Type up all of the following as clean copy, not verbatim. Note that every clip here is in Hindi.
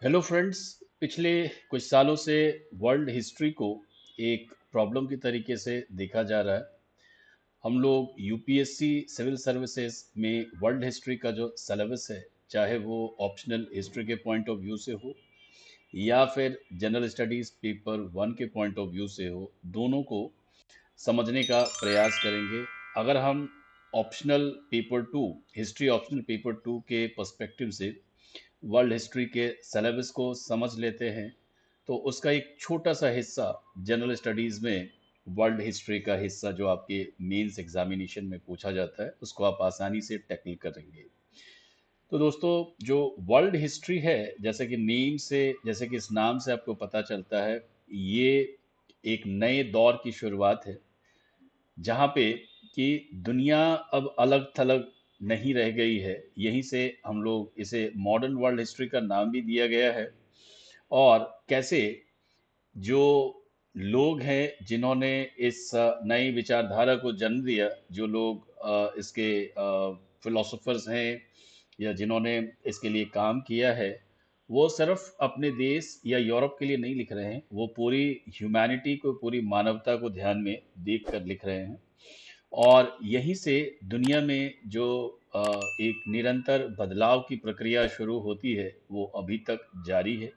Hello friends. पिछले कुछ सालों से वर्ल्ड हिस्ट्री को एक प्रॉब्लम की तरीके से देखा जा रहा है। हम लोग यूपीएससी सिविल सर्विसेज में वर्ल्ड हिस्ट्री का जो सिलेबस है, चाहे वो ऑप्शनल हिस्ट्री के पॉइंट ऑफ व्यू से हो या फिर जनरल स्टडीज पेपर वन के पॉइंट ऑफ व्यू से हो, दोनों को समझने का प्रयास करेंगे। अगर हम optional paper two history optional paper two के पर्सपेक्टिव से वर्ल्ड हिस्ट्री के सिलेबस को समझ लेते हैं, तो उसका एक छोटा सा हिस्सा जनरल स्टडीज़ में वर्ल्ड हिस्ट्री का हिस्सा जो आपके मेंस एग्जामिनेशन में पूछा जाता है, उसको आप आसानी से टैकल करेंगे। तो दोस्तों, जो वर्ल्ड हिस्ट्री है, जैसे कि इस नाम से आपको पता चलता है, ये एक नए दौर की शुरुआत है, जहाँ पे कि दुनिया अब अलग थलग नहीं रह गई है। यहीं से हम लोग इसे मॉडर्न वर्ल्ड हिस्ट्री का नाम भी दिया गया है। और कैसे जो लोग हैं जिन्होंने इस नई विचारधारा को जन्म दिया, जो लोग इसके फिलोसोफर्स हैं या जिन्होंने इसके लिए काम किया है, वो सिर्फ अपने देश या यूरोप के लिए नहीं लिख रहे हैं, वो पूरी ह्यूमैनिटी को, पूरी मानवता को ध्यान में देख कर लिख रहे हैं। और यहीं से दुनिया में जो एक निरंतर बदलाव की प्रक्रिया शुरू होती है, वो अभी तक जारी है।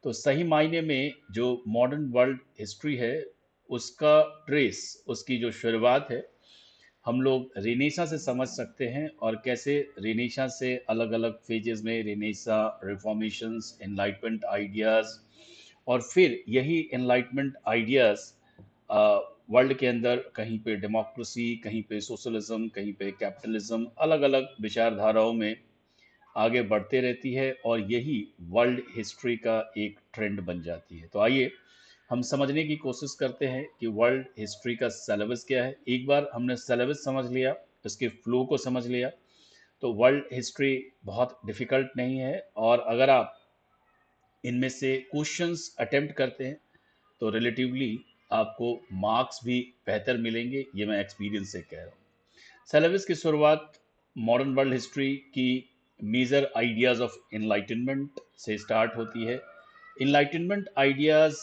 तो सही मायने में जो मॉडर्न वर्ल्ड हिस्ट्री है, उसका ट्रेस, उसकी जो शुरुआत है, हम लोग रेनेसा से समझ सकते हैं। और कैसे रेनेसा से अलग अलग फेजेस में, रेनेसा, रिफॉर्मेशंस, एनलाइटमेंट आइडियाज़, और फिर यही एनलाइटमेंट आइडियाज़ वर्ल्ड के अंदर कहीं पे डेमोक्रेसी, कहीं पे सोशलिज्म, कहीं पे कैपिटलिज्म, अलग अलग विचारधाराओं में आगे बढ़ते रहती है, और यही वर्ल्ड हिस्ट्री का एक ट्रेंड बन जाती है। तो आइए हम समझने की कोशिश करते हैं कि वर्ल्ड हिस्ट्री का सिलेबस क्या है। एक बार हमने सिलेबस समझ लिया, उसके फ्लो को समझ लिया, तो वर्ल्ड हिस्ट्री बहुत डिफिकल्ट नहीं है। और अगर आप इनमें से क्वेश्चंस अटेम्प्ट करते हैं, तो रिलेटिवली आपको मार्क्स भी बेहतर मिलेंगे। ये मैं एक्सपीरियंस से कह रहा हूँ। सिलेबस की शुरुआत मॉडर्न वर्ल्ड हिस्ट्री की मेजर आइडियाज ऑफ इनलाइटनमेंट से स्टार्ट होती है। इनलाइटनमेंट आइडियाज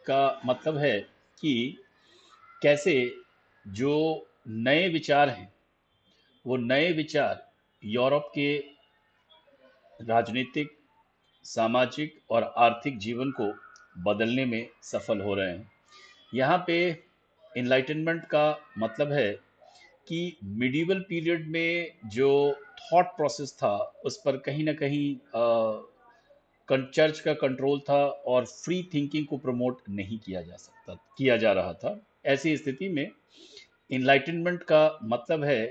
का मतलब है कि कैसे जो नए विचार हैं, वो नए विचार यूरोप के राजनीतिक, सामाजिक और आर्थिक जीवन को बदलने में सफल हो रहे हैं। यहाँ पे इनलाइटनमेंट का मतलब है कि मिडिवल पीरियड में जो थॉट प्रोसेस था, उस पर कहीं ना कहीं चर्च का कंट्रोल था, और फ्री थिंकिंग को प्रमोट नहीं किया जा रहा था। ऐसी स्थिति में इनलाइटनमेंट का मतलब है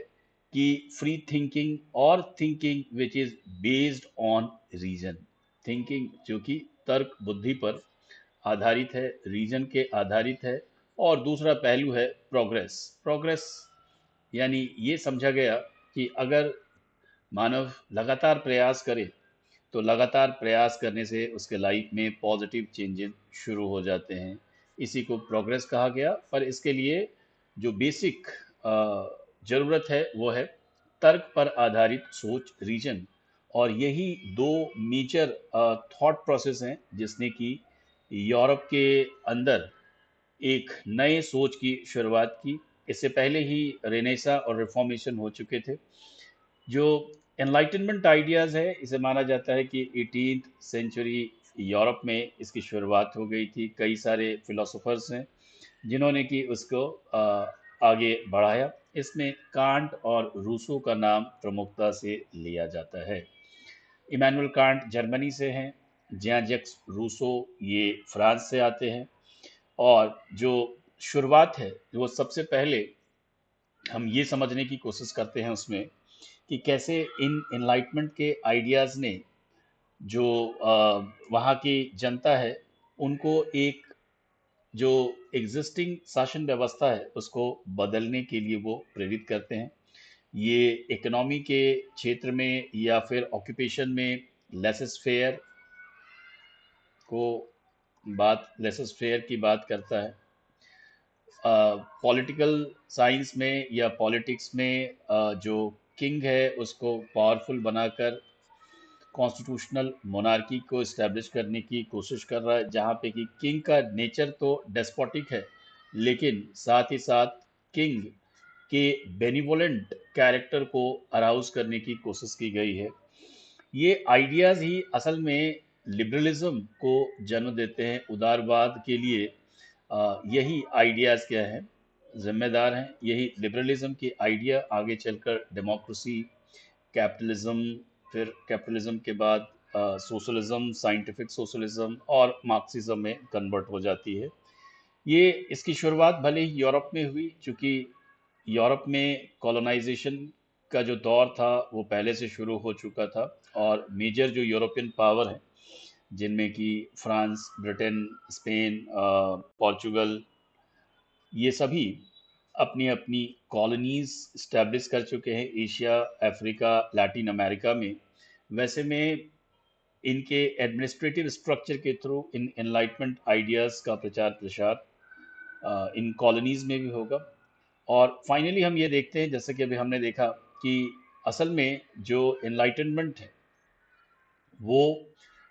कि फ्री थिंकिंग, और thinking which is based on reason, thinking जो कि तर्क बुद्धि पर आधारित है, रीजन के आधारित है। और दूसरा पहलू है प्रोग्रेस। प्रोग्रेस यानी ये समझा गया कि अगर मानव लगातार प्रयास करे, तो लगातार प्रयास करने से उसके लाइफ में पॉजिटिव चेंजेस शुरू हो जाते हैं। इसी को प्रोग्रेस कहा गया। पर इसके लिए जो बेसिक ज़रूरत है, वो है तर्क पर आधारित सोच, रीजन। और यही दो मेजर थॉट प्रोसेस हैं जिसने कि यूरोप के अंदर एक नए सोच की शुरुआत की। इससे पहले ही रेनेसा और रिफॉर्मेशन हो चुके थे। जो एनलाइटनमेंट आइडियाज़ है, इसे माना जाता है कि 18th सेंचुरी यूरोप में इसकी शुरुआत हो गई थी। कई सारे फिलोसोफर्स हैं जिन्होंने कि उसको आगे बढ़ाया। इसमें कांट और रूसो का नाम प्रमुखता से लिया जाता है। इमैनुअल कांट जर्मनी से हैं, जैन जैक्स रूसो ये फ्रांस से आते हैं। और जो शुरुआत है, वो सबसे पहले हम ये समझने की कोशिश करते हैं उसमें, कि कैसे इन एनलाइटमेंट के आइडियाज़ ने जो वहाँ की जनता है, उनको एक जो एग्जिस्टिंग शासन व्यवस्था है, उसको बदलने के लिए वो प्रेरित करते हैं। ये इकोनॉमी के क्षेत्र में या फिर ऑक्यूपेशन में लेसेस फेयर को लेसेस फेयर की बात करता है। पॉलिटिकल साइंस में या पॉलिटिक्स में जो किंग है, उसको पावरफुल बनाकर कॉन्स्टिट्यूशनल मोनार्की को इस्टेब्लिश करने की कोशिश कर रहा है, जहाँ पे कि किंग का नेचर तो डेस्पोटिक है, लेकिन साथ ही साथ किंग के बेनिवोलेंट कैरेक्टर को अराउज करने की कोशिश की गई है। ये आइडियाज़ ही असल में लिबरलिज्म को जन्म देते हैं। उदारवाद के लिए यही आइडियाज़ क्या हैं, जिम्मेदार हैं। यही लिबरलिज्म के आइडिया आगे चलकर डेमोक्रेसी, कैपिटलिज्म, फिर कैपिटलिज्म के बाद सोशलिज्म, साइंटिफिक सोशलिज्म और मार्क्सिज्म में कन्वर्ट हो जाती है। ये इसकी शुरुआत भले ही यूरोप में हुई, चूँकि यूरोप में कॉलोनाइजेशन का जो दौर था वो पहले से शुरू हो चुका था, और मेजर जो यूरोपियन पावर हैं, जिनमें कि फ्रांस, ब्रिटेन, स्पेन, पोर्चुगल, ये सभी अपनी अपनी कॉलोनीज स्टैब्लिश कर चुके हैं एशिया, अफ्रीका, लैटिन अमेरिका में। वैसे में इनके एडमिनिस्ट्रेटिव स्ट्रक्चर के थ्रू इन एनलाइटमेंट आइडियाज़ का प्रचार प्रसार इन कॉलोनीज में भी होगा। और फाइनली हम ये देखते हैं, जैसे कि अभी हमने देखा, कि असल में जो एनलाइटनमेंट है वो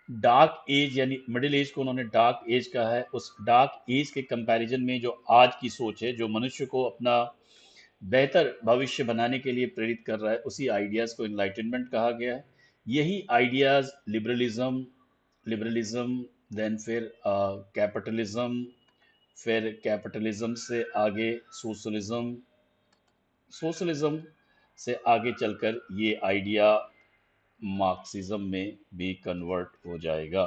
डार्क एज, यानी मिडिल एज को उन्होंने डार्क एज कहा है। उस डार्क एज के कंपैरिजन में जो आज की सोच है, जो मनुष्य को अपना बेहतर भविष्य बनाने के लिए प्रेरित कर रहा है, उसी आइडियाज़ को एनलाइटनमेंट कहा गया है। यही आइडियाज़ लिबरलिज्म, लिबरलिज्म देन फिर कैपिटलिज्म, फिर कैपिटलिज्म से आगे सोशलिज्म, सोशलिज्म से आगे चलकर ये आइडिया मार्क्सिज्म में भी कन्वर्ट हो जाएगा।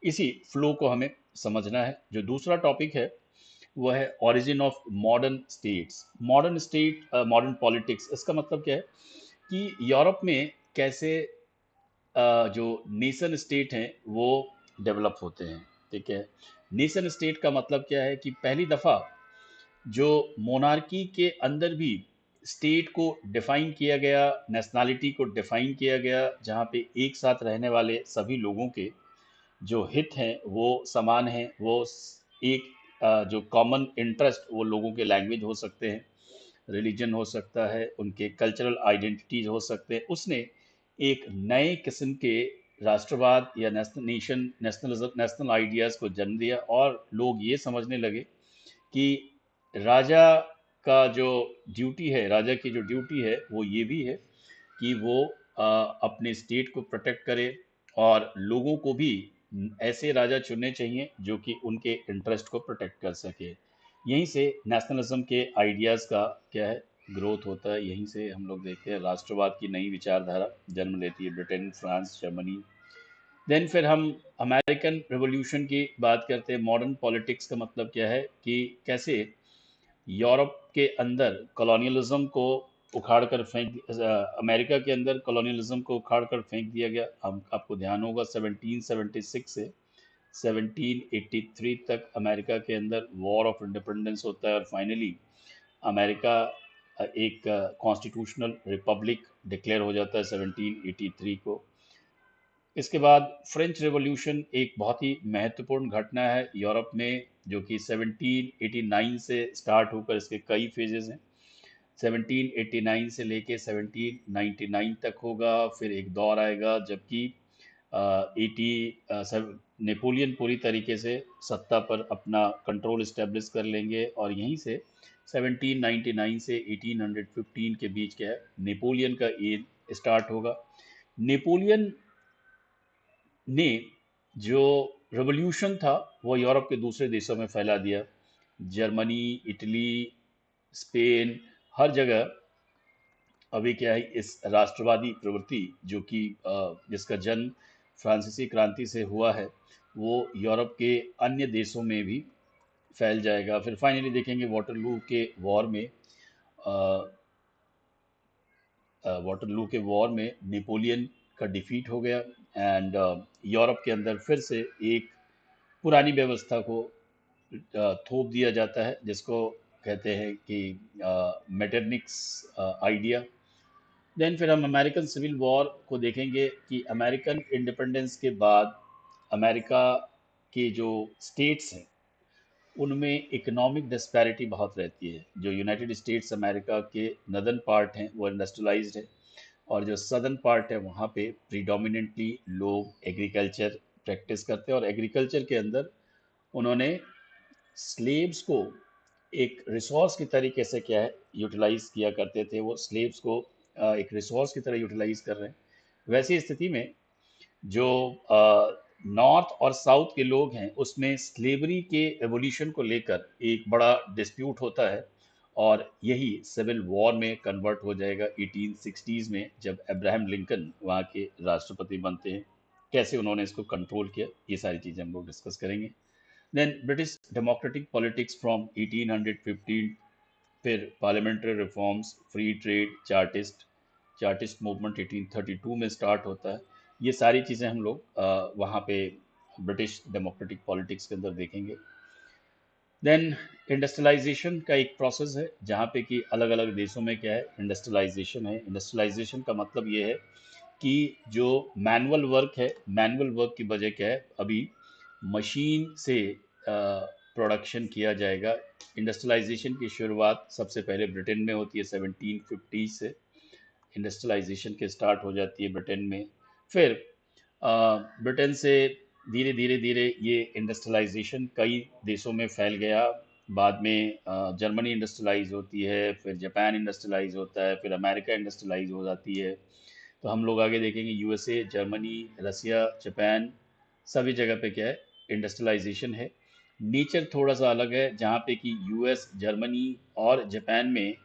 इसी फ्लो को हमें समझना है। जो दूसरा टॉपिक है वो है origin of modern states, modern state, modern politics. इसका मतलब क्या है कि यूरोप में कैसे जो नेशन स्टेट हैं वो डेवलप होते हैं। ठीक है, नेशन स्टेट का मतलब क्या है कि पहली दफ़ा जो मोनार्की के अंदर भी स्टेट को डिफाइन किया गया, नेशनैलिटी को डिफाइन किया गया, जहाँ पे एक साथ रहने वाले सभी लोगों के जो हित हैं वो समान हैं। वो एक जो कॉमन इंटरेस्ट, वो लोगों के लैंग्वेज हो सकते हैं, रिलीजन हो सकता है, उनके कल्चरल आइडेंटिटीज हो सकते हैं। उसने एक नए किस्म के राष्ट्रवाद या नेशनल आइडियाज़ को जन्म दिया, और लोग ये समझने लगे कि राजा का जो ड्यूटी है, राजा की जो ड्यूटी है वो ये भी है कि वो अपने स्टेट को प्रोटेक्ट करे, और लोगों को भी ऐसे राजा चुनने चाहिए जो कि उनके इंटरेस्ट को प्रोटेक्ट कर सके। यहीं से नेशनलिज्म के आइडियाज़ का क्या है, ग्रोथ होता है। यहीं से हम लोग देखते हैं राष्ट्रवाद की नई विचारधारा जन्म लेती है, ब्रिटेन, फ्रांस, जर्मनी। देन फिर हम अमेरिकन रिवॉल्यूशन की बात करते हैं। मॉडर्न पॉलिटिक्स का मतलब क्या है कि कैसे यूरोप के अंदर कॉलोनियलिज्म को उखाड़ कर अमेरिका के अंदर कॉलोनियलिज्म को उखाड़ कर फेंक दिया गया। हम आपको ध्यान होगा 1776 से 1783 तक अमेरिका के अंदर वॉर ऑफ इंडिपेंडेंस होता है, और फाइनली अमेरिका एक कॉन्स्टिट्यूशनल रिपब्लिक डिक्लेयर हो जाता है 1783 को। इसके बाद फ्रेंच रेवोल्यूशन एक बहुत ही महत्वपूर्ण घटना है यूरोप में, जो कि 1789 से स्टार्ट होकर इसके कई फेजेस हैं। 1789 से लेके 1799 तक होगा। फिर एक दौर आएगा जबकि एटी नेपोलियन पूरी तरीके से सत्ता पर अपना कंट्रोल इस्टेब्लिश कर लेंगे, और यहीं से 1799 से 1815 के बीच क्या है, नेपोलियन का एज स्टार्ट होगा। नेपोलियन ने जो रेवोल्यूशन था वो यूरोप के दूसरे देशों में फैला दिया। जर्मनी, इटली, स्पेन, हर जगह अभी क्या है, इस राष्ट्रवादी प्रवृत्ति जो कि जिसका जन्म फ्रांसीसी क्रांति से हुआ है, वो यूरोप के अन्य देशों में भी फैल जाएगा। फिर फाइनली देखेंगे वाटरलू के वॉर में, वाटरलू के वॉर में नेपोलियन का डिफीट हो गया, एंड यूरोप के अंदर फिर से एक पुरानी व्यवस्था को थोप दिया जाता है, जिसको कहते हैं कि मेटरनिक्स आइडिया। देन फिर हम अमेरिकन सिविल वॉर को देखेंगे कि अमेरिकन इंडिपेंडेंस के बाद अमेरिका के जो स्टेट्स हैं उनमें इकोनॉमिक डिस्पैरिटी बहुत रहती है। जो यूनाइटेड स्टेट्स अमेरिका के नदर्न पार्ट हैं वो इंडस्ट्रियलाइज्ड है, और जो सदर्न पार्ट है वहाँ पे प्रीडोमिनेंटली लोग एग्रीकल्चर प्रैक्टिस करते हैं, और एग्रीकल्चर के अंदर उन्होंने स्लेव्स को एक रिसोर्स की तरीके से क्या है यूटिलाइज किया करते थे। वो स्लेव्स को एक रिसोर्स की तरह यूटिलाइज कर रहे हैं। वैसी स्थिति में जो नॉर्थ और साउथ के लोग हैं उसमें स्लेवरी के एवोल्यूशन को लेकर एक बड़ा डिस्प्यूट होता है, और यही सिविल वॉर में कन्वर्ट हो जाएगा 1860s में, जब अब्राहम लिंकन वहाँ के राष्ट्रपति बनते हैं। कैसे उन्होंने इसको कंट्रोल किया, ये सारी चीज़ें हम लोग डिस्कस करेंगे। Then British democratic politics from 1815, फिर parliamentary reforms, free trade, chartist movement 1832 में स्टार्ट होता है। ये सारी चीज़ें हम लोग वहाँ पे ब्रिटिश डेमोक्रेटिक पॉलिटिक्स के अंदर देखेंगे। देन इंडस्ट्रियलाइजेशन का एक प्रोसेस है जहाँ पे कि अलग अलग देशों में क्या है इंडस्ट्रियलाइजेशन है। इंडस्ट्रियलाइजेशन का मतलब ये है कि जो मैनुअल वर्क है, मैनुअल वर्क की वजह क्या है, अभी मशीन से प्रोडक्शन किया जाएगा। इंडस्ट्रियलाइजेशन की शुरुआत सबसे पहले ब्रिटेन में होती है 1750 से। इंडस्ट्रियलाइजेशन के स्टार्ट हो जाती है ब्रिटेन में। फिर ब्रिटेन से धीरे धीरे धीरे ये इंडस्ट्रियलाइजेशन कई देशों में फैल गया। बाद में जर्मनी इंडस्ट्रियलाइज होती है, फिर जापान इंडस्ट्रियलाइज होता है, फिर अमेरिका इंडस्ट्रियलाइज हो जाती है। तो हम लोग आगे देखेंगे यूएसए, जर्मनी, रसिया, जापान, सभी जगह पे क्या है इंडस्ट्रियलाइजेशन है। नेचर थोड़ा सा अलग है, जहाँ पे कि यूएस, जर्मनी और जापान में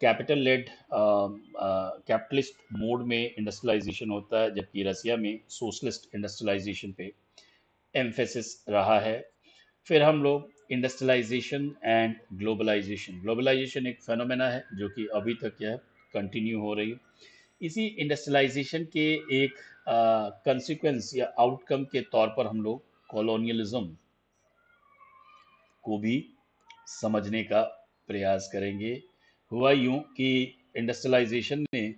कैपिटल लेड कैपिटलिस्ट मोड में इंडस्ट्रियलाइजेशन होता है, जबकि रसिया में सोशलिस्ट इंडस्ट्रियलाइजेशन पे एम्फेसिस रहा है। फिर हम लोग इंडस्ट्रियलाइजेशन एंड ग्लोबलाइजेशन, ग्लोबलाइजेशन एक फेनोमेना है जो कि अभी तक क्या है कंटिन्यू हो रही है। इसी इंडस्ट्रियलाइजेशन के एक कंसिक्वेंस या आउटकम के तौर पर हम लोग कॉलोनियलिज्म को भी समझने का प्रयास करेंगे। हुआ यूं कि इंडस्ट्रियलाइजेशन ने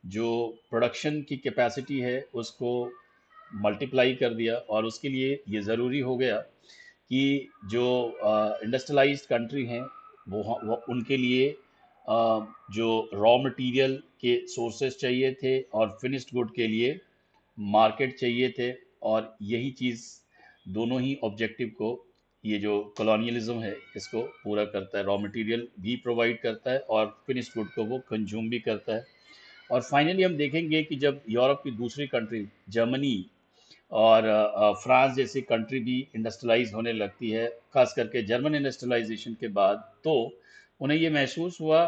जो प्रोडक्शन की कैपेसिटी है उसको मल्टीप्लाई कर दिया, और उसके लिए ये ज़रूरी हो गया कि जो इंडस्ट्रियलाइज्ड कंट्री हैं वो उनके लिए जो रॉ मटेरियल के सोर्सेज चाहिए थे और फिनिश्ड गुड के लिए मार्केट चाहिए थे। और यही चीज़ दोनों ही ऑब्जेक्टिव को ये जो कॉलोनियलिज्म है इसको पूरा करता है। रॉ मटेरियल भी प्रोवाइड करता है और फिनिश्ड गुड को वो कंज्यूम भी करता है। और फाइनली हम देखेंगे कि जब यूरोप की दूसरी कंट्री जर्मनी और फ्रांस जैसी कंट्री भी इंडस्ट्रियलाइज होने लगती है, खास करके जर्मन इंडस्ट्रियलाइजेशन के बाद, तो उन्हें ये महसूस हुआ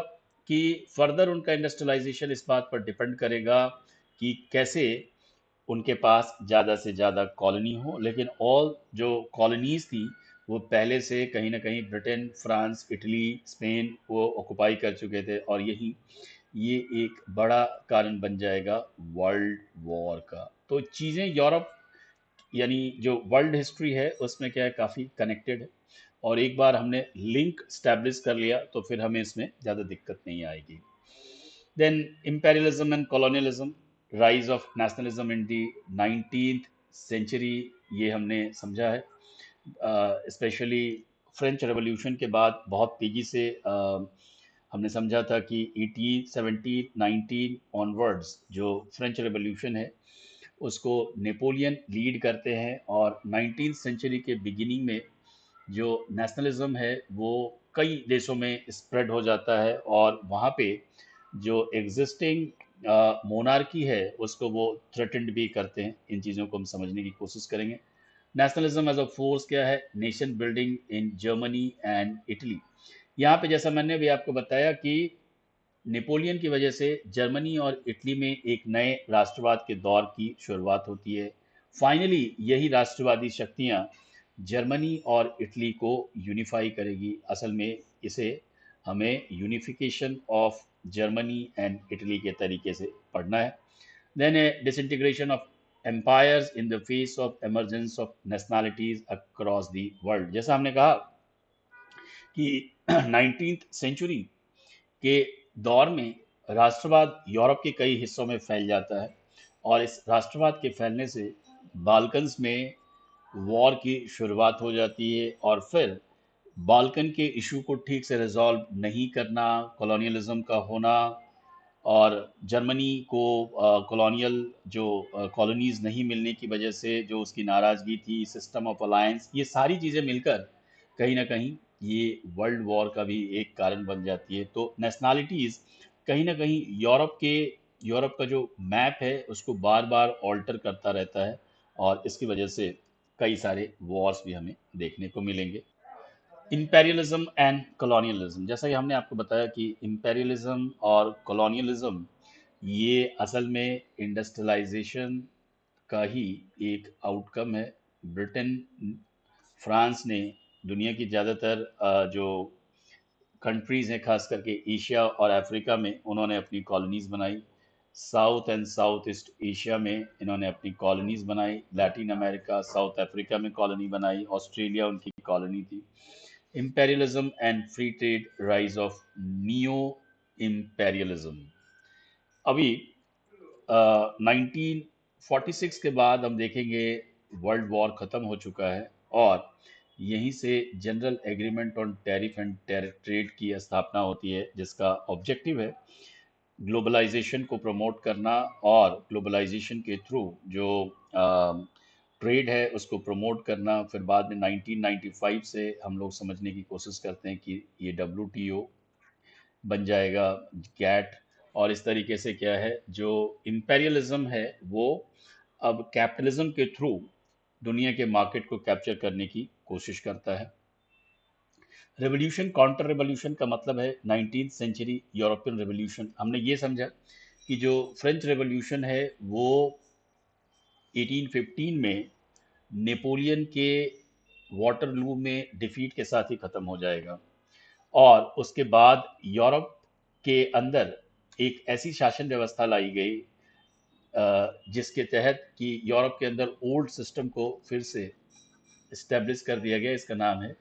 कि फर्दर उनका इंडस्ट्रियलाइजेशन इस बात पर डिपेंड करेगा कि कैसे उनके पास ज़्यादा से ज़्यादा कॉलोनी हो। लेकिन ऑल जो कॉलोनीज थी वो पहले से कहीं ना कहीं ब्रिटेन, फ्रांस, इटली, स्पेन वो ऑक्युपाई कर चुके थे, और ये एक बड़ा कारण बन जाएगा वर्ल्ड वॉर का। तो चीज़ें यूरोप यानी जो वर्ल्ड हिस्ट्री है उसमें क्या है काफ़ी कनेक्टेड है, और एक बार हमने लिंक स्टैब्लिश कर लिया तो फिर हमें इसमें ज़्यादा दिक्कत नहीं आएगी। Then imperialism and colonialism, rise of nationalism in the 19th century, ये हमने समझा है। स्पेशली फ्रेंच रेवोल्यूशन के बाद बहुत तेज़ी से हमने समझा था कि 1817-19 ऑनवर्ड्स जो फ्रेंच रेवोल्यूशन है उसको नेपोलियन लीड करते हैं, और 19th सेंचुरी के बिगिनिंग में जो नेशनलिज्म है वो कई देशों में स्प्रेड हो जाता है, और वहाँ पे जो एग्जिस्टिंग मोनार्की है उसको वो थ्रेटेंड भी करते हैं। इन चीज़ों को हम समझने की कोशिश करेंगे। नेशनलिज्म एज अ फोर्स क्या है, nation building in Germany and Italy. यहाँ पे जैसा मैंने भी आपको बताया कि नेपोलियन की वजह से जर्मनी और इटली में एक नए राष्ट्रवाद के दौर की शुरुआत होती है। फाइनली यही राष्ट्रवादी शक्तियाँ जर्मनी और इटली को यूनिफाई करेगी। असल में इसे हमें unification of Germany and Italy के तरीके से पढ़ना है। Then a disintegration of empires in the face of emergence of nationalities across the world. जैसा हमने कहा कि 19th सेंचुरी के दौर में राष्ट्रवाद यूरोप के कई हिस्सों में फैल जाता है, और इस राष्ट्रवाद के फैलने से बाल्कन्स में वॉर की शुरुआत हो जाती है, और फिर बाल्कन के इशू को ठीक से रिजॉल्व नहीं करना, कॉलोनियलिज्म का होना, और जर्मनी को कॉलोनियल जो कॉलोनीज नहीं मिलने की वजह से जो उसकी नाराज़गी थी, सिस्टम ऑफ अलायंस, ये सारी चीज़ें मिलकर कहीं ना कहीं ये वर्ल्ड वॉर का भी एक कारण बन जाती है। तो नेशनैलिटीज़ कहीं ना कहीं यूरोप का जो मैप है उसको बार बार ऑल्टर करता रहता है, और इसकी वजह से कई सारे वॉर्स भी हमें देखने को मिलेंगे। इंपेरियलिज्म एंड कॉलोनियलिज्म, जैसा कि हमने आपको बताया कि इंपेरियलिज्म और कॉलोनियलिज्म ये असल में इंडस्ट्रियलाइजेशन का ही एक आउटकम है। ब्रिटेन, फ्रांस ने दुनिया की ज़्यादातर जो कंट्रीज़ हैं, खास करके एशिया और अफ्रीका में, उन्होंने अपनी कॉलोनीज़ बनाई। South and south east Asia में इन्होंने अपनी कॉलोनीज़ बनाई। लैटिन अमेरिका, साउथ अफ्रीका में कॉलोनी बनाई। ऑस्ट्रेलिया उनकी कॉलोनी थी। imperialism and free trade, rise of neo imperialism। अभी 1946 के बाद हम देखेंगे वर्ल्ड वॉर खत्म हो चुका है, और यहीं से general agreement on tariff and trade की स्थापना होती है, जिसका ऑब्जेक्टिव है ग्लोबलाइजेशन को प्रमोट करना, और ग्लोबलाइजेशन के थ्रू जो ट्रेड है उसको प्रमोट करना। फिर बाद में 1995 से हम लोग समझने की कोशिश करते हैं कि ये डब्ल्यूटीओ बन जाएगा, गैट। और इस तरीके से क्या है, जो इंपेरियलिज्म है वो अब कैपिटलिज्म के थ्रू दुनिया के मार्केट को कैप्चर करने की कोशिश करता है। रेवोल्यूशन, काउंटर रेवोल्यूशन का मतलब है 19th सेंचुरी यूरोपियन रेवोल्यूशन। हमने ये समझा कि जो फ्रेंच रेवोल्यूशन है वो 1815 में नेपोलियन के वाटरलू में डिफीट के साथ ही खत्म हो जाएगा, और उसके बाद यूरोप के अंदर एक ऐसी शासन व्यवस्था लाई गई जिसके तहत कि यूरोप के अंदर ओल्ड सिस्टम को फिर से इस्टेब्लिश कर दिया गया। इसका नाम है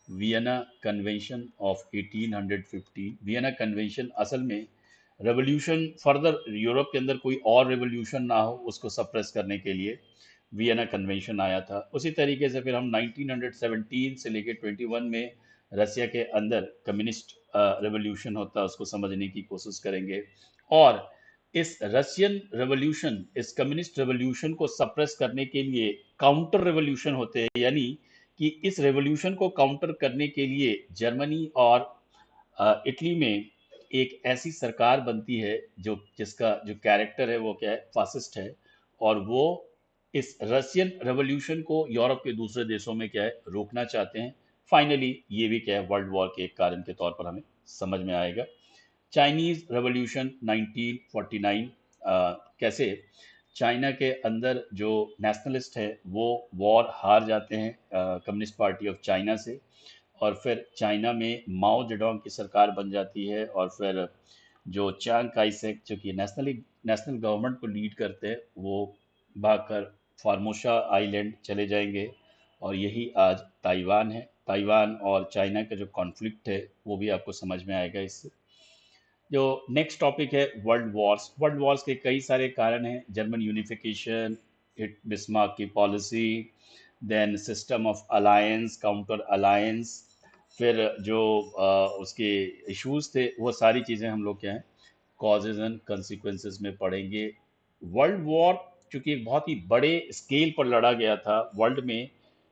Vienna convention of 1815। Vienna convention असल में रेवोल्यूशन, फर्दर यूरोप के अंदर कोई और रेवोल्यूशन ना हो उसको सप्रेस करने के लिए वियना कन्वेंशन आया था। उसी तरीके से फिर हम 1917 से लेकर 21 में रसिया के अंदर कम्युनिस्ट रेवोल्यूशन होता है, उसको समझने की कोशिश करेंगे। और इस रशियन रेवोल्यूशन, इस कम्युनिस्ट रेवोल्यूशन को सप्रेस करने के लिए काउंटर रेवोल्यूशन होते हैं, यानी कि इस रेवोल्यूशन को काउंटर करने के लिए जर्मनी और इटली में एक ऐसी सरकार बनती है जो जिसका जो कैरेक्टर है वो क्या है, फासिस्ट है। और वो इस रशियन रेवोल्यूशन को यूरोप के दूसरे देशों में क्या है, रोकना चाहते हैं। फाइनली ये भी क्या है, वर्ल्ड वॉर के एक कारण के तौर पर हमें समझ में आएगा। चाइनीज रेवोल्यूशन 1949, कैसे चाइना के अंदर जो नेशनलिस्ट है वो वॉर हार जाते हैं कम्युनिस्ट पार्टी ऑफ चाइना से, और फिर चाइना में माओ जेडोंग की सरकार बन जाती है। और फिर जो चांग काई शेक जो कि नेशनल गवर्नमेंट को लीड करते हैं, वो भागकर फार्मोसा आइलैंड चले जाएंगे, और यही आज ताइवान है। ताइवान और चाइना का जो कॉन्फ्लिक्ट है वो भी आपको समझ में आएगा इससे। जो नेक्स्ट टॉपिक है वर्ल्ड वॉर्स। वर्ल्ड वॉर्स के कई सारे कारण हैं। जर्मन यूनिफिकेशन, हिट बिस्मार्क की policy, then system of alliance, counter alliance, फिर जो उसके इश्यूज थे, वो सारी चीज़ें हम लोग क्या हैं, कॉजेज एंड कंसिक्वेंसेस में पढ़ेंगे। वर्ल्ड वॉर चूंकि एक बहुत ही बड़े स्केल पर लड़ा गया था वर्ल्ड में,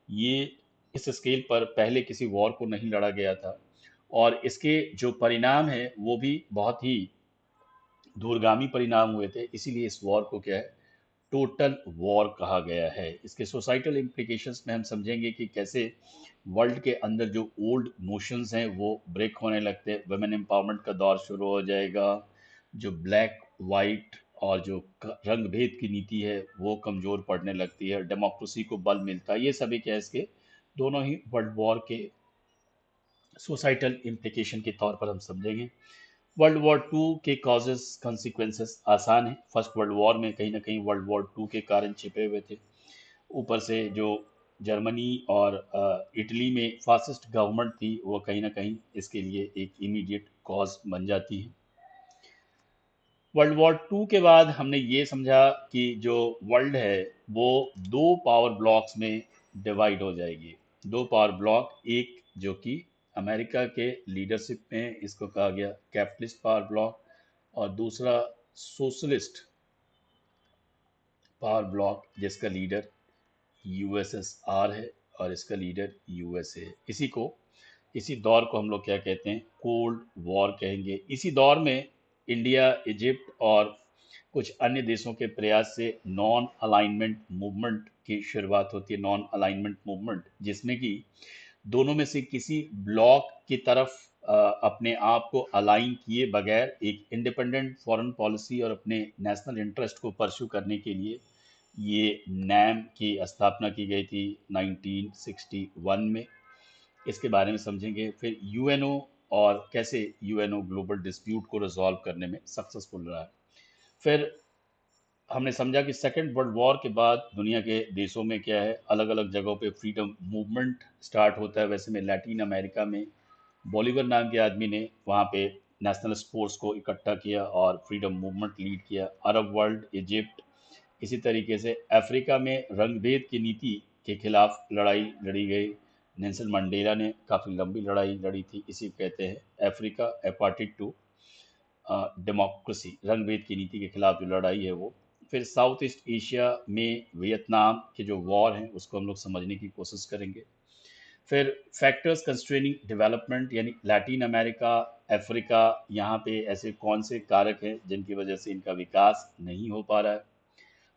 ये इस स्केल पर पहले किसी वॉर को नहीं लड़ा गया था, और इसके जो परिणाम हैं वो भी बहुत ही दूरगामी परिणाम हुए थे। इसीलिए इस वॉर को क्या है, टोटल वॉर कहा गया है। इसके सोसाइटल इम्प्लीकेशंस में हम समझेंगे कि कैसे वर्ल्ड के अंदर जो ओल्ड नोशंस हैं वो ब्रेक होने लगते हैं। वुमेन एम्पावरमेंट का दौर शुरू हो जाएगा। जो ब्लैक वाइट और जो रंग भेद की नीति है वो कमज़ोर पड़ने लगती है। डेमोक्रेसी को बल मिलता है। ये सभी क्या है, इसके दोनों ही वर्ल्ड वॉर के सोसाइटल इम्प्लीकेशन के तौर पर हम समझेंगे। वर्ल्ड वॉर टू के कॉजेस कंसिक्वेंसेस आसान है। फर्स्ट वर्ल्ड वॉर में कहीं ना कहीं वर्ल्ड वॉर टू के कारण छिपे हुए थे। ऊपर से जो जर्मनी और इटली में फासिस्ट गवर्नमेंट थी वो कहीं ना कहीं इसके लिए एक इमीडिएट कॉज बन जाती है। वर्ल्ड वॉर टू के बाद हमने ये समझा कि जो वर्ल्ड है वो दो पावर ब्लॉक्स में डिवाइड हो जाएगी। दो पावर ब्लॉक, एक जो कि अमेरिका के लीडरशिप में, इसको कहा गया कैपिटलिस्ट पावर ब्लॉक, और दूसरा सोशलिस्ट पावर ब्लॉक जिसका लीडर यूएसएसआर है और इसका लीडर यूएसए है। इसी दौर को हम लोग क्या कहते हैं, कोल्ड वॉर कहेंगे। इसी दौर में इंडिया, इजिप्ट और कुछ अन्य देशों के प्रयास से नॉन अलाइनमेंट मूवमेंट की शुरुआत होती है। नॉन अलाइनमेंट मूवमेंट जिसमें कि दोनों में से किसी ब्लॉक की तरफ अपने आप को अलाइन किए बगैर एक इंडिपेंडेंट फॉरेन पॉलिसी और अपने नेशनल इंटरेस्ट को परस्यू करने के लिए ये नैम की स्थापना की गई थी 1961 में। इसके बारे में समझेंगे। फिर यूएनओ और कैसे यूएनओ ग्लोबल डिस्प्यूट को रिजॉल्व करने में सक्सेसफुल रहा है। फिर हमने समझा कि सेकेंड वर्ल्ड वॉर के बाद दुनिया के देशों में क्या है, अलग अलग जगहों पे फ्रीडम मूवमेंट स्टार्ट होता है। वैसे में लैटिन अमेरिका में बॉलीवर नाम के आदमी ने वहाँ पे नेशनल स्पोर्ट्स को इकट्ठा किया और फ्रीडम मूवमेंट लीड किया। अरब वर्ल्ड, इजिप्ट, इसी तरीके से अफ्रीका में रंगभेद की नीति के खिलाफ लड़ाई लड़ी गई। नेल्सन मंडेला ने काफ़ी लंबी लड़ाई लड़ी थी। इसी को कहते हैं अफ्रीका अपार्टेड टू डेमोक्रेसी, रंगभेद की नीति के खिलाफ जो लड़ाई है वो। फिर साउथ ईस्ट एशिया में वियतनाम के जो वॉर हैं उसको हम लोग समझने की कोशिश करेंगे। फिर फैक्टर्स कंस्ट्रेनिंग डेवलपमेंट, यानी लैटिन अमेरिका, अफ्रीका, यहाँ पे ऐसे कौन से कारक हैं जिनकी वजह से इनका विकास नहीं हो पा रहा है।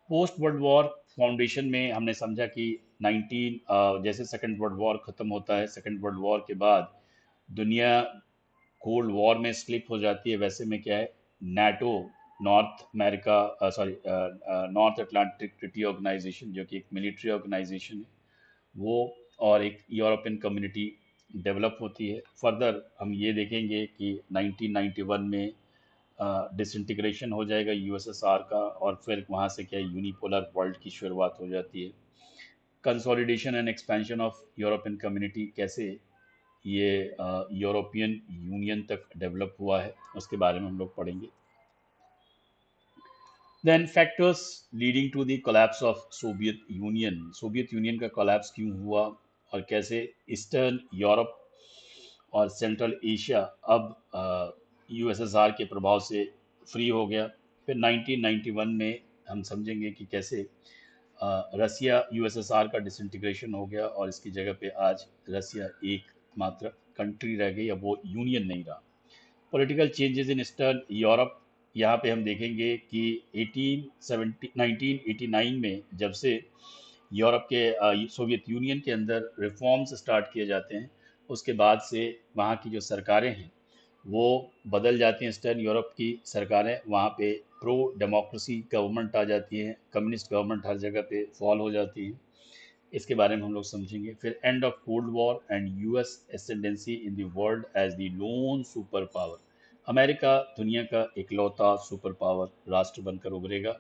पोस्ट वर्ल्ड वॉर फाउंडेशन में हमने समझा कि जैसे सेकेंड वर्ल्ड वॉर ख़त्म होता है, सेकेंड वर्ल्ड वॉर के बाद दुनिया कोल्ड वॉर में स्लिप हो जाती है। वैसे में क्या है, NATO, North Atlantic Treaty Organization जो कि एक मिलिट्री ऑर्गेनाइजेशन है वो, और एक यूरोपियन कम्युनिटी डेवलप होती है। फर्दर हम ये देखेंगे कि 1991 में डिसइंटीग्रेशन हो जाएगा यूएसएसआर का, और फिर वहाँ से क्या यूनिपोलर वर्ल्ड की शुरुआत हो जाती है। Consolidation and expansion of European community, कैसे ये यूरोपियन यूनियन तक डेवलप हुआ है, उसके बारे में हम लोग पढ़ेंगे। Then factors leading to the collapse of Soviet Union का कोलैप्स क्यों हुआ, और कैसे ईस्टर्न यूरोप और सेंट्रल एशिया अब यूएसएसआर के प्रभाव से फ्री हो गया। फिर 1991 में हम समझेंगे कि कैसे रसिया यूएसएसआर का डिसइंटीग्रेशन हो गया और इसकी जगह पे आज रसिया एक मात्र कंट्री रह गई, अब वो यूनियन नहीं रहा। Political changes in eastern Europe, यहाँ पे हम देखेंगे कि 1989 में जब से यूरोप के सोवियत यूनियन के अंदर रिफॉर्म्स स्टार्ट किए जाते हैं, उसके बाद से वहाँ की जो सरकारें हैं वो बदल जाती हैं। ईस्टर्न यूरोप की सरकारें, वहाँ पे प्रो डेमोक्रेसी गवर्नमेंट आ जाती हैं, कम्युनिस्ट गवर्नमेंट हर जगह पे फॉल हो जाती है। इसके बारे में हम लोग समझेंगे। फिर end of cold war and US ascendancy in the world as the lone super power, America दुनिया का इकलौता सुपर पावर राष्ट्र बनकर उभरेगा।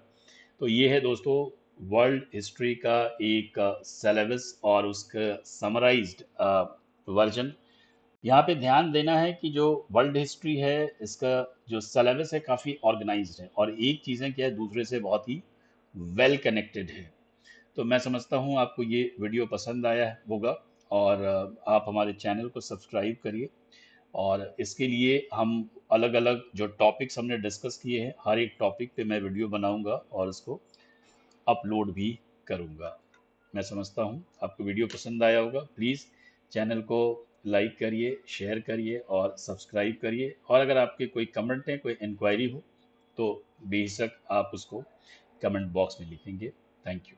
तो ये है दोस्तों वर्ल्ड हिस्ट्री का एक सिलेबस और उसका समराइज्ड वर्जन। यहाँ पे ध्यान देना है कि जो वर्ल्ड हिस्ट्री है इसका जो सिलेबस है काफ़ी ऑर्गेनाइज्ड है, और एक चीज़ें क्या है दूसरे से बहुत ही वेल कनेक्टेड है। तो मैं समझता हूँ आपको ये वीडियो पसंद आया होगा, और आप हमारे चैनल को सब्सक्राइब करिए। और इसके लिए हम अलग अलग जो टॉपिक्स हमने डिस्कस किए हैं, हर एक टॉपिक पे मैं वीडियो बनाऊंगा और उसको अपलोड भी करूंगा। मैं समझता हूँ आपको वीडियो पसंद आया होगा। प्लीज़ चैनल को लाइक करिए, शेयर करिए और सब्सक्राइब करिए। और अगर आपके कोई कमेंट है, कोई इंक्वायरी हो, तो बेशक आप उसको कमेंट बॉक्स में लिखेंगे। Thank you.